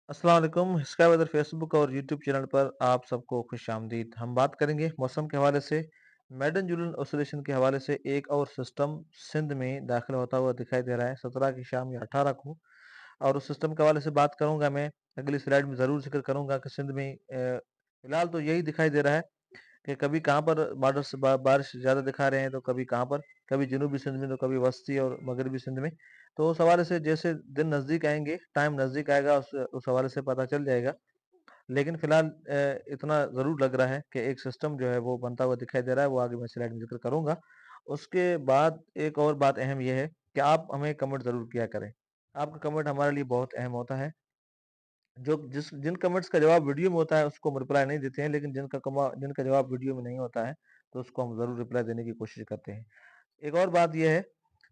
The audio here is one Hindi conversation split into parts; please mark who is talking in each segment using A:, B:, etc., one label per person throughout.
A: अस्सलाम वालेकुम। स्काई वेदर फेसबुक और यूट्यूब चैनल पर आप सबको खुशामदीद। हम बात करेंगे मौसम के हवाले से। मैडन जूलियन ऑसिलेशन के हवाले से एक और सिस्टम सिंध में दाखिल होता हुआ दिखाई दे रहा है 17 की शाम या 18 को। और उस सिस्टम के हवाले से बात करूंगा मैं। अगली स्लाइड में ज़रूर जिक्र करूंगा कि सिंध में फिलहाल तो यही दिखाई दे रहा है कि कभी कहाँ पर बॉर्डर से बारिश ज़्यादा दिखा रहे हैं तो कभी कहाँ पर, कभी जनूबी सिंध में तो कभी वस्ती और मगरबी सिंध में। तो उस हवाले से जैसे दिन नज़दीक आएंगे, टाइम नज़दीक आएगा, उस हवाले से पता चल जाएगा। लेकिन फिलहाल इतना ज़रूर लग रहा है कि एक सिस्टम जो है वो बनता हुआ दिखाई दे रहा है, वो आगे मैं स्लाइड में जिक्र करूंगा। उसके बाद एक और बात अहम यह है कि आप हमें कमेंट ज़रूर किया करें। आपका कमेंट हमारे लिए बहुत अहम होता है। जो जिस जिन कमेंट्स का जवाब वीडियो में होता है उसको हम रिप्लाई नहीं देते हैं, लेकिन जिनका जवाब वीडियो में नहीं होता है तो उसको हम ज़रूर रिप्लाई देने की कोशिश करते हैं। एक और बात ये है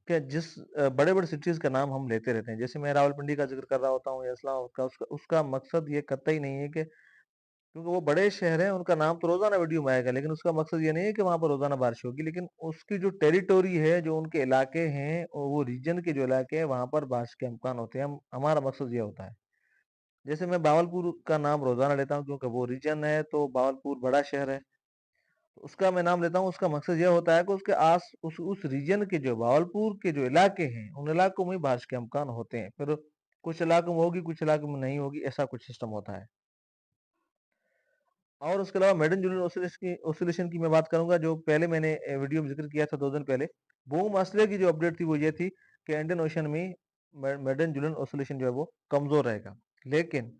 A: कि जिस बड़े-बड़े सिटीज़ का नाम हम लेते रहते हैं, जैसे मैं रावलपिंडी का ज़िक्र कर रहा होता हूँ या इस्लामाबाद का, उसका उसका मकसद ये कतई नहीं है कि क्योंकि वो बड़े शहर हैं, उनका नाम तो रोज़ाना वीडियो में आएगा, लेकिन उसका मकसद ये नहीं है कि वहाँ पर रोज़ाना बारिश होगी, लेकिन उसकी जो टेरिटोरी है, जो उनके इलाके हैं, वो रीजन के जो इलाके हैं, वहाँ पर बारिश के इम्कान होते हैं। हम हमारा मकसद ये होता है। जैसे मैं बावलपुर का नाम रोज़ाना लेता हूँ क्योंकि वो रीजन है, तो बावलपुर बड़ा शहर है। तो उसका मैं नाम लेता हूँ, उसका मकसद ये होता है कि उसके आस उस रीजन के जो बावलपुर के जो इलाके हैं, उन इलाकों में बारिश के इम्कान होते हैं। फिर कुछ इलाकों में होगी, कुछ इलाकों में नहीं होगी, ऐसा कुछ सिस्टम होता है। और उसके अलावा मेडन जूलियन ऑसिलेशन की मैं बात करूँगा, जो पहले मैंने वीडियो में ज़िक्र किया था 2 दिन पहले। बूम ऑस्ट्रेलिया की जो अपडेट थी वो ये थी कि इंडियन ओशन में मेडन जूलियन ऑसिलेशन जो है वो कमज़ोर रहेगा। लेकिन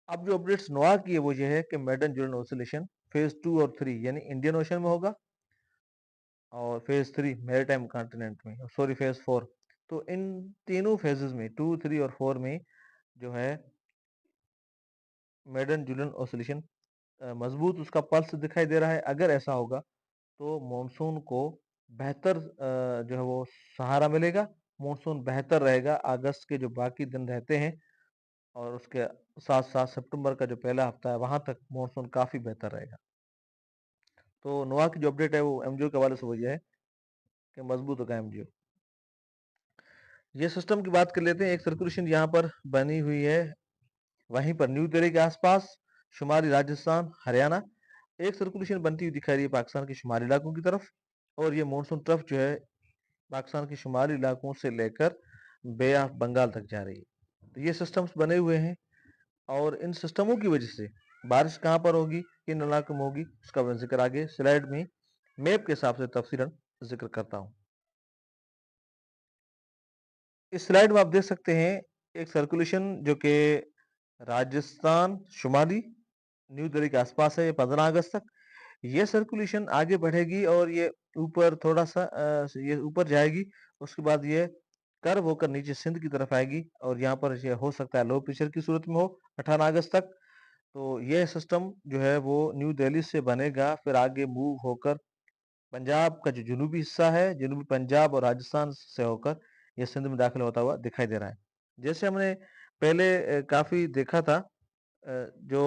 A: अब जो अपडेट्स नोआ की है वो ये है कि मेडन जूलियन ऑसिलेशन फेज़ 2 और 3 यानी इंडियन ओशन में होगा और फेज़ 3 मैरीटाइम कॉन्टिनेंट में, सॉरी फेज़ 4। तो इन तीनों फेजेज़ में 2, 3 और 4 में जो है मेडन जूलियन ऑसिलेशन मजबूत उसका पल्स दिखाई दे रहा है। अगर ऐसा होगा तो मॉनसून को बेहतर जो है वो सहारा मिलेगा। मॉनसून बेहतर रहेगा, अगस्त के जो बाकी दिन रहते हैं और उसके साथ-साथ सितंबर का जो पहला हफ्ता है वहाँ तक मॉनसून काफ़ी बेहतर रहेगा। तो नोआ की जो अपडेट है वो एमजीओ के हवाले से वो ये है कि मजबूत होगा एमजीओ। ये सिस्टम की बात कर लेते हैं। एक सर्कुलेशन यहाँ पर बनी हुई है, वहीं पर न्यू दिल्ली के आसपास, शुमाली राजस्थान, हरियाणा, एक सर्कुलेशन बनती हुई दिखाई रही है पाकिस्तान के शुमाली इलाकों की तरफ। और ये मानसून ट्रफ जो है पाकिस्तान के शुमाली इलाकों से लेकर बे ऑफ बंगाल तक जा रही है। तो ये सिस्टम्स बने हुए हैं और इन सिस्टमों की वजह से बारिश कहाँ पर होगी, किन इलाकों में होगी, उसका मैं जिक्र आगे स्लाइड में मैप के हिसाब से तफसीलन जिक्र करता हूँ। इस स्लाइड में आप देख सकते हैं एक सर्कुलेशन जो कि राजस्थान, शुमाली, न्यू दिल्ली के आसपास है, ये 15 अगस्त तक। ये सर्कुलेशन आगे बढ़ेगी और ये ऊपर थोड़ा-सा ये ऊपर जाएगी, उसके बाद ये कर्व होकर नीचे सिंध की तरफ आएगी और यहाँ पर ये हो सकता है लो प्रेशर की सूरत में हो 18 अगस्त तक। तो ये सिस्टम जो है वो न्यू दिल्ली से बनेगा, फिर आगे मूव होकर पंजाब का जो जनूबी हिस्सा है, जनूबी पंजाब और राजस्थान से होकर ये सिंध में दाखिल होता हुआ दिखाई दे रहा है। जैसे हमने पहले काफ़ी देखा था, जो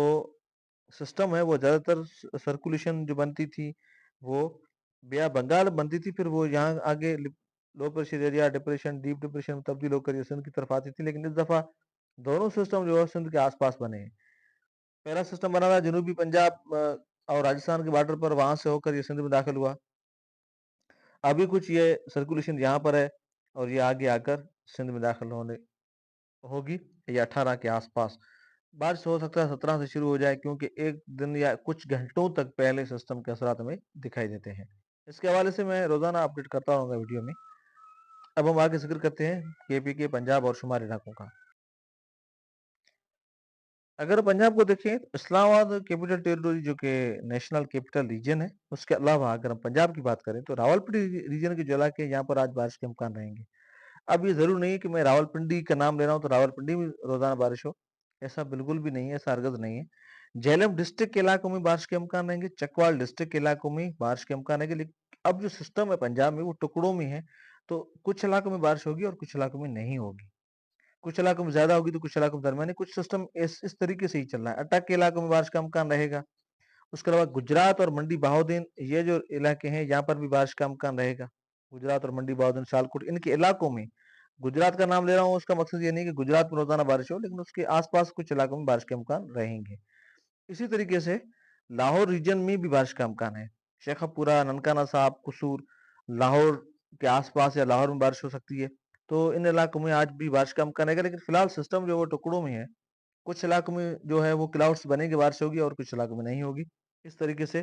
A: सिस्टम है वो ज़्यादातर सर्कुलेशन जो बनती थी वो बे ऑफ बंगाल बनती थी, फिर वो यहाँ आगे low pressure area depression, deep depression में तब्दील होकर ये सिंध की तरफ आती थी। लेकिन इस दफ़ा दोनों सिस्टम जो है सिंध के आसपास बने हैं। पहला सिस्टम बना था जनूबी पंजाब और राजस्थान के बॉर्डर पर, वहां से होकर ये सिंध में दाखिल हुआ। अभी कुछ ये सर्कुलेशन यहाँ पर है और ये आगे आकर सिंध में दाखिल होने होगी या 18 के आसपास। बारिश हो सकता है 17 से शुरू हो जाए, क्योंकि एक दिन या कुछ घंटों तक पहले सिस्टम के असरात हमें दिखाई देते हैं। इसके हवाले से मैं रोजाना अपडेट करता रहूंगा वीडियो में। अब हम आगे जिक्र करते हैं केपी के पंजाब और शुमारी इलाकों का। अगर पंजाब को देखें तो इस्लामाबाद कैपिटल टेरिटरी जो कि नेशनल कैपिटल रीजन है, उसके अलावा अगर हम पंजाब की बात करें तो रावलपिंडी रीजन के जो इलाके हैं यहाँ पर आज बारिश के इम्कान रहेंगे। अब ये ज़रूरी नहीं है कि मैं रावलपिंडी का नाम ले रहा हूँ तो रावलपिंडी में रोज़ाना बारिश हो, ऐसा बिल्कुल भी नहीं है, ऐसा हरगिज़ नहीं है। झेलम डिस्ट्रिक्ट के इलाकों में बारिश के इम्कान रहेंगे, चकवाल डिस्ट्रिक्ट के इलाकों में बारिश के इम्कान रहेंगे। लेकिन अब जो सिस्टम है पंजाब में वो टुकड़ों में है, तो कुछ इलाकों में बारिश होगी और कुछ इलाकों में नहीं होगी। कुछ इलाकों में ज़्यादा होगी तो कुछ इलाकों में दरमियानी, कुछ सिस्टम इस तरीके से ही चल रहा है। अटक के इलाकों में बारिश का इम्कान रहेगा। उसके अलावा गुजरात और मंडी बहाउद्दीन, ये जो इलाके हैं यहाँ पर भी बारिश का इम्कान रहेगा। गुजरात और मंडी बहाउद्दीन, सियालकोट, इनके इलाकों में गुजरात का नाम ले रहा हूँ, उसका मकसद ये नहीं कि गुजरात में रोजाना बारिश हो, लेकिन उसके आसपास कुछ इलाकों में बारिश के इम्कान रहेंगे। इसी तरीके से लाहौर रीजन में भी बारिश का इम्कान है। शेखपुरा, ननकाना साहब, कसूर, लाहौर के आसपास या लाहौर में बारिश हो सकती है। तो इन इलाकों में आज भी बारिश का इम्कान रहेगा, लेकिन फिलहाल सिस्टम जो वो टुकड़ों में है। कुछ इलाकों में जो है वो क्लाउड्स बनेंगे, बारिश होगी, और कुछ इलाकों में नहीं होगी। इस तरीके से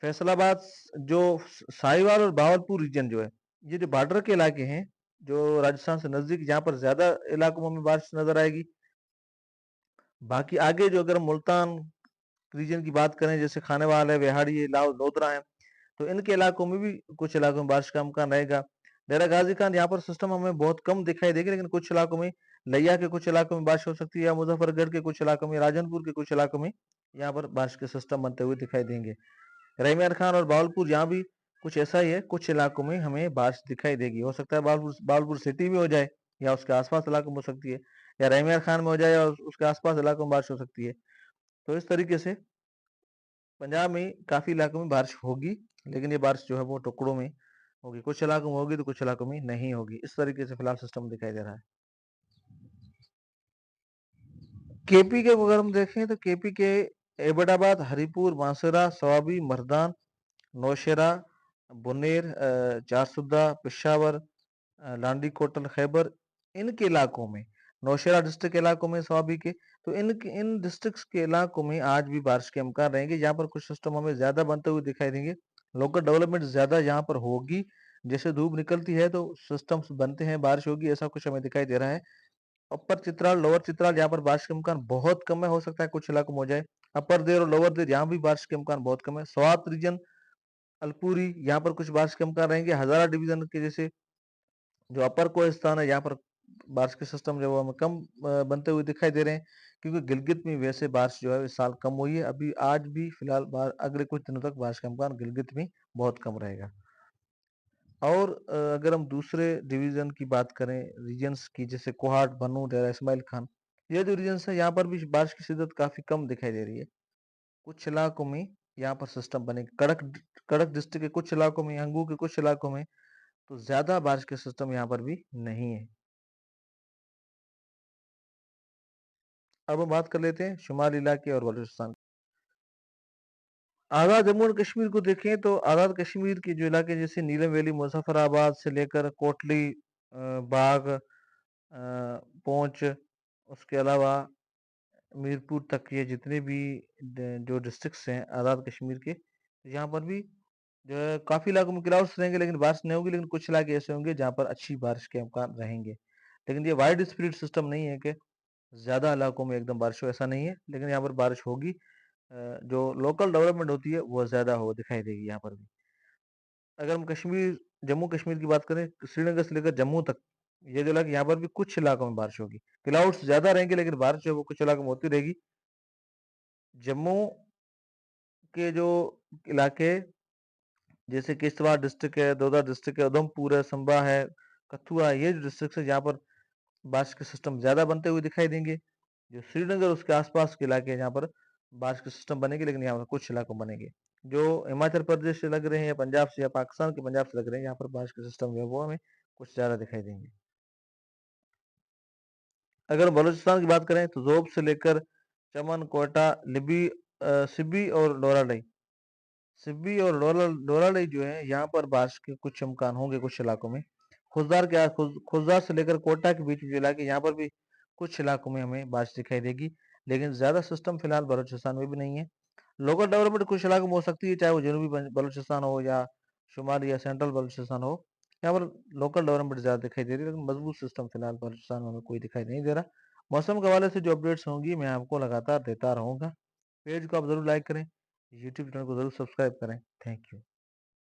A: फैसलाबाद, जो साहिवाल और भावलपुर रीजन जो है, ये जो बॉर्डर के इलाके हैं, जो राजस्थान से नजदीक, जहाँ पर ज्यादा इलाकों में बारिश नजर आएगी। बाकी आगे जो अगर हम मुल्तान रीजन की बात करें, जैसे खानेवाल है, बिहाड़ी है, लाहौल लोधरा है, तो इनके इलाकों में भी कुछ इलाकों में बारिश का इम्कान रहेगा। डेरा गाजी खान, यहाँ पर सिस्टम हमें बहुत कम दिखाई देगी, लेकिन कुछ इलाकों में, लिया के कुछ इलाकों में बारिश हो सकती है, या मुजफ्फरगढ़ के कुछ इलाकों में, राजनपुर के कुछ इलाकों में यहाँ पर बारिश के सिस्टम बनते हुए दिखाई देंगे। रहीमयार खान और बावलपुर, यहाँ भी कुछ ऐसा ही है, कुछ इलाकों में हमें बारिश दिखाई देगी। हो सकता है बावलपुर बावलपुर सिटी में हो जाए, या उसके आसपास इलाकों में हो सकती है, या रहीमयार खान में हो जाए, या उसके आसपास इलाकों में बारिश हो सकती है। तो इस तरीके से पंजाब में काफी इलाकों में बारिश होगी, लेकिन ये बारिश जो है वो टुकड़ों में होगी। कुछ इलाकों में होगी तो कुछ इलाकों में नहीं होगी। इस तरीके से फिलहाल सिस्टम दिखाई दे रहा है। केपी के अगर हम देखें तो केपी के एबटाबाद, हरिपुर, बांसुरा, स्वाबी, मर्दान, नौशेरा, बुनेर, चारसुदा, पेशावर, लांडी कोटल, खैबर, इनके इलाकों में, नौशेरा डिस्ट्रिक्ट के इलाकों में स्वाबी के, तो इन डिस्ट्रिक्ट्स के इलाकों में आज भी बारिश के इम्कान रहेंगे। यहाँ पर कुछ सिस्टम हमें ज्यादा बनते हुए दिखाई देंगे। लोकल डेवलपमेंट ज्यादा यहाँ पर होगी। जैसे धूप निकलती है तो सिस्टम्स बनते हैं, बारिश होगी, ऐसा कुछ हमें दिखाई दे रहा है। अपर चित्राल, लोअर चित्राल, यहाँ पर बारिश का इम्कान बहुत कम है, हो सकता है कुछ इलाकों में हो जाए। अपर देर और लोअर देर, यहाँ भी बारिश के इम्कान बहुत कम है। स्वात रीजन, अल्पुरी, यहाँ पर कुछ बारिश के इम्कान रहेंगे। हजारा डिवीजन के जैसे जो अपर कोई स्थान है, यहाँ पर बारिश के सिस्टम जो है वो हमें कम बनते हुए दिखाई दे रहे हैं, क्योंकि गिलगित में वैसे बारिश जो है इस साल कम हुई है। अभी आज भी फिलहाल अगले कुछ दिनों तक बारिश का इम्कान गिलगित में बहुत कम रहेगा। और अगर हम दूसरे डिवीजन की बात करें, रीजन्स की, जैसे कोहाट, बनू, डेरा इस्माइल खान, ये जो रीजन्स है, यहाँ पर भी बारिश की शिदत काफी कम दिखाई दे रही है। कुछ इलाकों में यहाँ पर सिस्टम बनेगा। कड़क कड़क डिस्ट्रिक्ट के कुछ इलाकों में, अंगू के कुछ इलाकों में, तो ज्यादा बारिश के सिस्टम यहाँ पर भी नहीं है। अब हम बात कर लेते हैं शुमाली इलाके और बलूचिस्तान। आज़ाद जम्मू और कश्मीर को देखें तो आज़ाद कश्मीर के जो इलाके, जैसे नीलम वैली, मुजफ्फराबाद से लेकर कोटली, बाग, पहुंच, उसके अलावा मीरपुर तक, ये जितने भी जो डिस्ट्रिक्ट्स हैं आज़ाद कश्मीर के, यहाँ पर भी जो है काफी इलाकों में क्लाउड्स रहेंगे, लेकिन बारिश नहीं होगी। लेकिन कुछ इलाके ऐसे होंगे जहाँ पर अच्छी बारिश के इम्कान रहेंगे। लेकिन ये वाइड स्प्रेड सिस्टम नहीं है कि ज्यादा इलाकों में एकदम बारिश हो, ऐसा नहीं है, लेकिन यहाँ पर बारिश होगी। जो लोकल डेवलपमेंट होती है वो ज्यादा हो दिखाई देगी यहाँ पर भी। अगर हम कश्मीर, जम्मू कश्मीर की बात करें, श्रीनगर से लेकर जम्मू तक, ये जो इलाके, यहाँ पर भी कुछ इलाकों में बारिश होगी। क्लाउड्स ज्यादा रहेंगे, लेकिन बारिश जो है वो कुछ इलाकों में होती रहेगी। जम्मू के जो इलाके, जैसे किश्तवाड़ डिस्ट्रिक्ट है, दोदा डिस्ट्रिक्ट है, उधमपुर है, संबा है, कथुआ है, ये जो डिस्ट्रिक्ट है जहाँ पर बारिश के सिस्टम ज्यादा बनते हुए दिखाई देंगे। जो श्रीनगर उसके आसपास के इलाके हैं, जहाँ पर बारिश के सिस्टम बनेंगे, लेकिन यहाँ पर कुछ इलाकों में बनेंगे। जो हिमाचल प्रदेश से लग रहे हैं, या पंजाब से, या पाकिस्तान के पंजाब से लग रहे हैं, यहाँ पर बारिश के सिस्टम जो है वो हमें कुछ ज्यादा दिखाई देंगे। अगर बलूचिस्तान की बात करें तो जोब से लेकर चमन, कोयटा, लिबी, सिब्बी और डोराडई, सिब्बी और डोराडई जो है, यहाँ पर बारिश के कुछ इम्कान होंगे कुछ इलाकों में। खुजदार से लेकर कोटा के बीच में जो इलाके, यहाँ पर भी कुछ इलाकों में हमें बारिश दिखाई देगी, लेकिन ज्यादा सिस्टम फिलहाल बलूचिस्तान में भी नहीं है। लोकल डेवलपमेंट कुछ इलाकों में हो सकती है, चाहे वो जनूबी बलूचिस्तान हो, या शुमाली या सेंट्रल बलूचिस्तान हो। यहाँ पर लोकल डेवलपमेंट ज्यादा दिखाई दे रही है, लेकिन मजबूत सिस्टम फिलहाल बलूचिस्तान में हमें कोई दिखाई नहीं दे रहा। मौसम के हवाले से जो अपडेट्स होंगी मैं आपको लगातार देता रहूंगा। पेज को आप जरूर लाइक करें, यूट्यूब चैनल को जरूर सब्सक्राइब करें। Thank you.